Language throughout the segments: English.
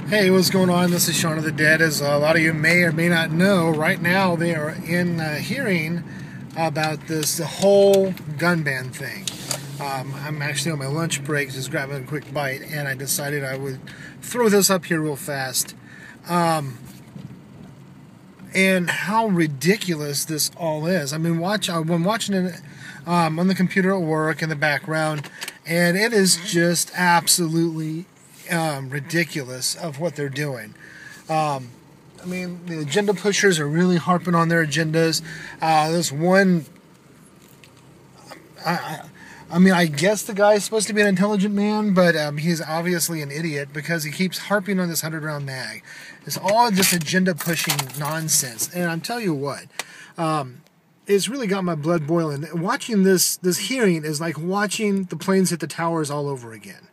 Hey, what's going on? This is Shaun of the Dead. As a lot of you may or may not know, right now they are in hearing about the whole gun ban thing. I'm actually on my lunch break, just grabbing a quick bite, and I decided I would throw this up here real fast. And how ridiculous this all is. I've been watching it on the computer at work in the background, and it is just absolutely ridiculous of what they're doing. I mean, the agenda pushers are really harping on their agendas. This one, I guess the guy's supposed to be an intelligent man, but he's obviously an idiot because he keeps harping on this 100-round mag. It's all just agenda pushing nonsense. And I'm telling you what, it's really got my blood boiling. Watching this hearing is like watching the planes hit the towers all over again.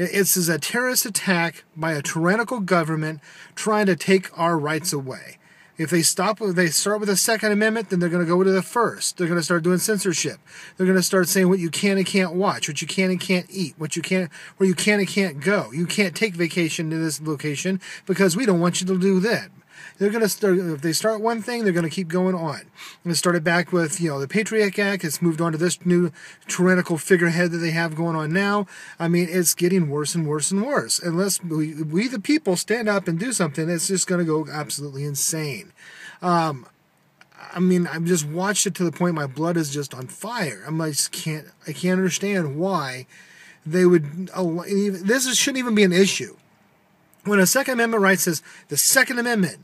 It's a terrorist attack by a tyrannical government trying to take our rights away. If they start with the Second Amendment, then they're going to go to the First. They're going to start doing censorship. They're going to start saying what you can and can't watch, what you can and can't eat, where you can and can't go. You can't take vacation to this location because we don't want you to do that. They're going to start, if they start one thing, they're going to keep going on. And it started back with, the Patriot Act. It's moved on to this new tyrannical figurehead that they have going on now. I mean, it's getting worse and worse and worse. Unless we the people, stand up and do something, it's just going to go absolutely insane. I mean, I've just watched it to the point my blood is just on fire. I can't understand why they would, this shouldn't even be an issue. When a Second Amendment right says, the Second Amendment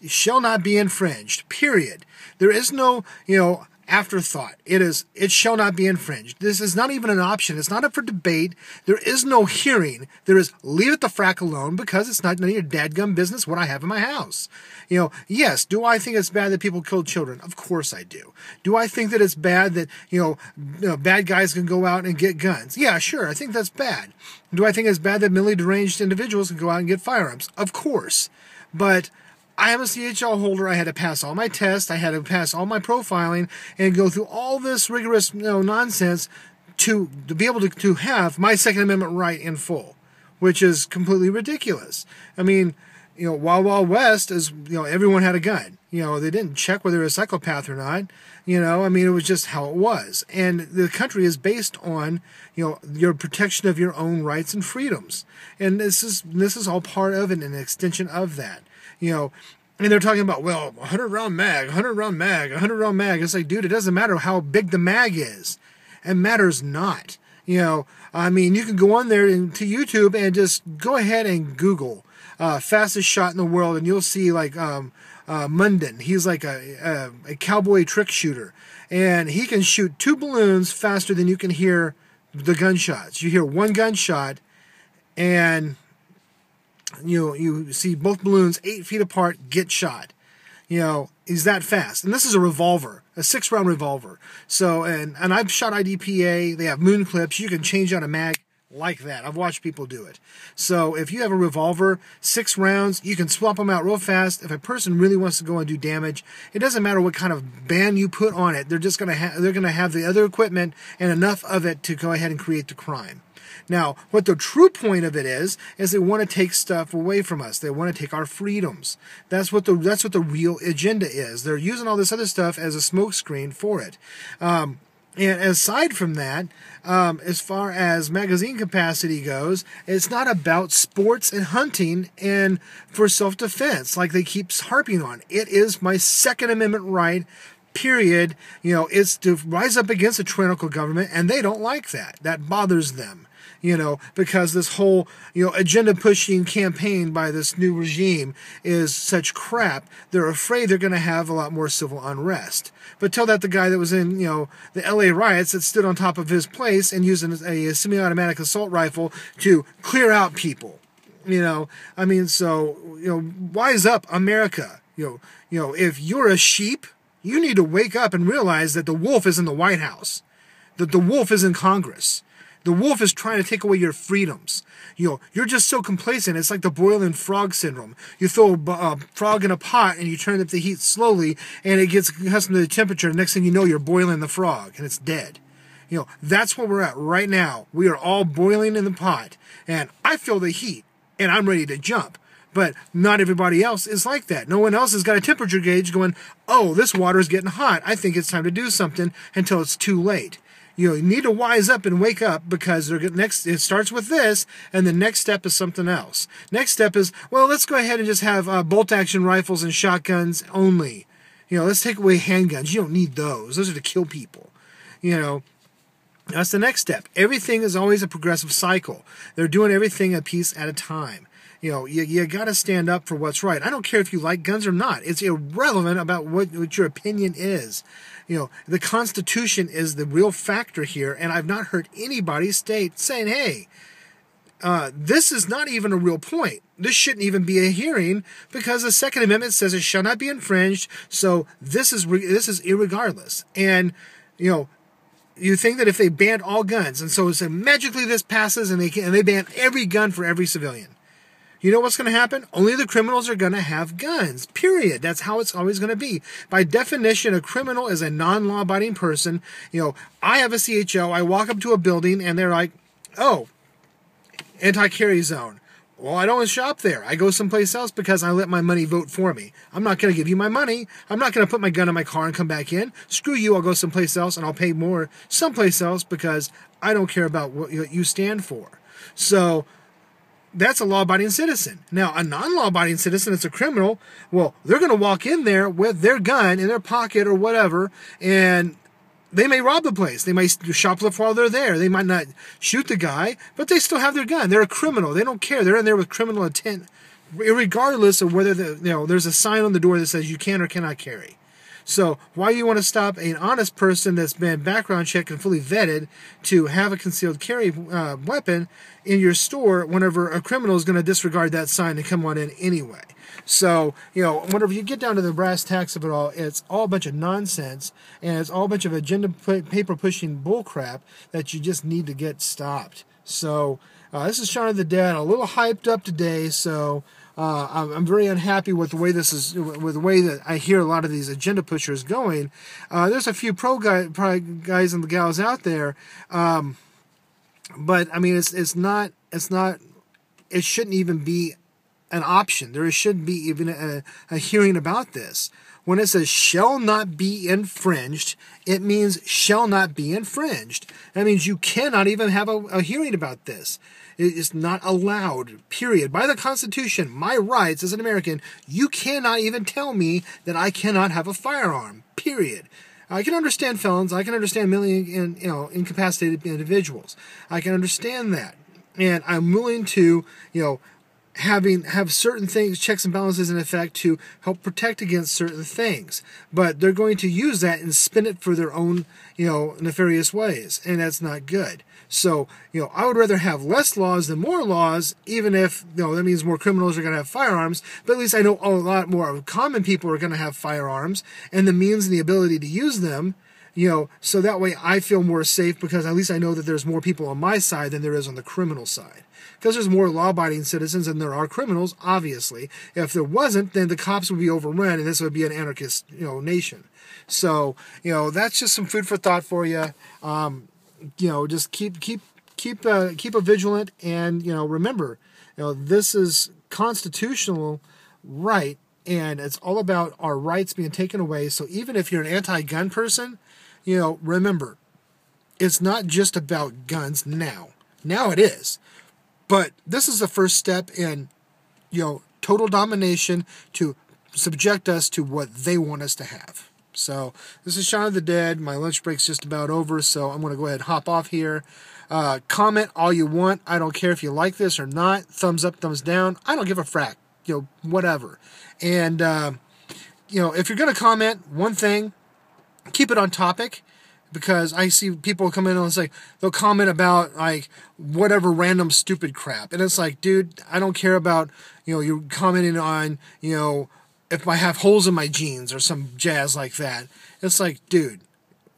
shall not be infringed, period. There is no, afterthought. It shall not be infringed. This is not even an option. It's not up for debate. There is no hearing. There is leave it the frack alone because it's not none of your dadgum business what I have in my house. Yes, do I think it's bad that people kill children? Of course I do. Do I think that it's bad that, bad guys can go out and get guns? Yeah, sure. I think that's bad. Do I think it's bad that mentally deranged individuals can go out and get firearms? Of course. But I am a CHL holder. I had to pass all my tests. I had to pass all my profiling and go through all this rigorous nonsense to be able to have my Second Amendment right in full, which is completely ridiculous. I mean, Wild Wild West is, everyone had a gun. They didn't check whether they were a psychopath or not. I mean, it was just how it was. And the country is based on, your protection of your own rights and freedoms. And this is all part of it and an extension of that. And they're talking about, 100-round mag, 100-round mag, 100-round mag. It's like, dude, it doesn't matter how big the mag is. It matters not. I mean, you can go on there to YouTube and just go ahead and Google fastest shot in the world, and you'll see like Munden. He's like a cowboy trick shooter, and he can shoot 2 balloons faster than you can hear the gunshots. You hear one gunshot, and you see both balloons 8 feet apart get shot. He's that fast. And this is a revolver, a 6-round revolver. So, and I've shot IDPA. They have moon clips. You can change out a mag like that. I've watched people do it. So if you have a revolver, 6 rounds, you can swap them out real fast. If a person really wants to go and do damage, it doesn't matter what kind of band you put on it. They're just going to have the other equipment and enough of it to go ahead and create the crime. Now, what the true point of it is they want to take stuff away from us. They want to take our freedoms. That's what the real agenda is. They're using all this other stuff as a smokescreen for it. And aside from that, as far as magazine capacity goes, it's not about sports and hunting and for self-defense like they keep harping on. It is my Second Amendment right. Period. It's to rise up against a tyrannical government, and they don't like that. That bothers them. Because this whole, agenda pushing campaign by this new regime is such crap, they're afraid they're going to have a lot more civil unrest. But tell that the guy that was in, the LA riots that stood on top of his place and using a semi-automatic assault rifle to clear out people. Wise up, America. If you're a sheep, you need to wake up and realize that the wolf is in the White House, that the wolf is in Congress. The wolf is trying to take away your freedoms. You're just so complacent. It's like the boiling frog syndrome. You throw a frog in a pot and you turn up the heat slowly and it gets accustomed to the temperature. Next thing you know, you're boiling the frog and it's dead. That's where we're at right now. We are all boiling in the pot and I feel the heat and I'm ready to jump. But not everybody else is like that. No one else has got a temperature gauge going, oh, this water is getting hot. I think it's time to do something, until it's too late. You need to wise up and wake up, because it starts with this, and the next step is something else. Next step is, well, let's go ahead and just have bolt-action rifles and shotguns only. Let's take away handguns. You don't need those. Those are to kill people. That's the next step. Everything is always a progressive cycle. They're doing everything a piece at a time. You got to stand up for what's right. I don't care if you like guns or not. It's irrelevant about what your opinion is. The Constitution is the real factor here, and I've not heard anybody saying, hey, this is not even a real point. This shouldn't even be a hearing, because the Second Amendment says it shall not be infringed, so this is irregardless. And, you think that if they banned all guns, and so magically this passes, and they ban every gun for every civilian, you know what's going to happen? Only the criminals are going to have guns, period. That's how it's always going to be. By definition, a criminal is a non-law-abiding person. I have a CHO, I walk up to a building, and they're like, oh, anti-carry zone. Well, I don't shop there. I go someplace else because I let my money vote for me. I'm not going to give you my money. I'm not going to put my gun in my car and come back in. Screw you, I'll go someplace else, and I'll pay more someplace else, because I don't care about what you stand for. So that's a law-abiding citizen. Now, a non-law-abiding citizen, it's a criminal. Well, they're going to walk in there with their gun in their pocket or whatever, and they may rob the place. They might shoplift while they're there. They might not shoot the guy, but they still have their gun. They're a criminal. They don't care. They're in there with criminal intent, regardless of whether there's a sign on the door that says you can or cannot carry. So why do you want to stop an honest person that's been background checked and fully vetted to have a concealed carry weapon in your store whenever a criminal is going to disregard that sign and come on in anyway? So, whenever you get down to the brass tacks of it all, it's all a bunch of nonsense, and it's all a bunch of agenda paper-pushing bullcrap that you just need to get stopped. So, this is Shaun of the Dead, a little hyped up today, so I'm very unhappy with the way with the way that I hear a lot of these agenda pushers going. There's a few pro guys and the gals out there, but I mean, it shouldn't even be an option. There shouldn't be even a hearing about this. When it says shall not be infringed, it means shall not be infringed. That means you cannot even have a hearing about this. It is not allowed, period. By the Constitution, my rights as an American, you cannot even tell me that I cannot have a firearm, period. I can understand felons. I can understand incapacitated individuals. I can understand that. And I'm willing to, have certain things, checks and balances in effect to help protect against certain things. But they're going to use that and spin it for their own, nefarious ways. And that's not good. So, I would rather have less laws than more laws, even if, that means more criminals are going to have firearms. But at least I know a lot more common people are going to have firearms and the means and the ability to use them. So that way I feel more safe, because at least I know that there's more people on my side than there is on the criminal side. Because there's more law-abiding citizens than there are criminals, obviously. If there wasn't, then the cops would be overrun, and this would be an anarchist, nation. So, that's just some food for thought for you. Just keep a vigilant, and remember, this is constitutional right, and it's all about our rights being taken away. So even if you're an anti-gun person, remember, it's not just about guns now. Now it is. But this is the first step in, total domination to subject us to what they want us to have. So this is Shaun of the Dead. My lunch break's just about over, so I'm going to go ahead and hop off here. Comment all you want. I don't care if you like this or not. Thumbs up, thumbs down. I don't give a frack. Whatever. And, if you're going to comment one thing, keep it on topic. Because I see people come in and they'll comment about whatever random stupid crap. And it's like, dude, I don't care about, you're commenting on, if I have holes in my jeans or some jazz like that. It's like, dude,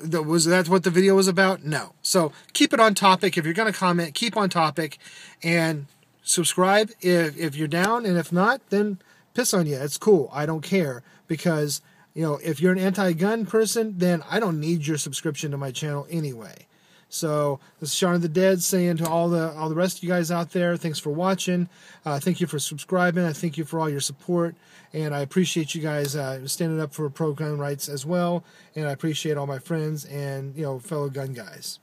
was that what the video was about? No. So keep it on topic. If you're going to comment, keep on topic, and subscribe if you're down. And if not, then piss on you. It's cool. I don't care, because if you're an anti-gun person, then I don't need your subscription to my channel anyway. So this is Shaun of the Dead saying to all the rest of you guys out there, thanks for watching. Thank you for subscribing. I thank you for all your support, and I appreciate you guys standing up for pro gun rights as well. And I appreciate all my friends and fellow gun guys.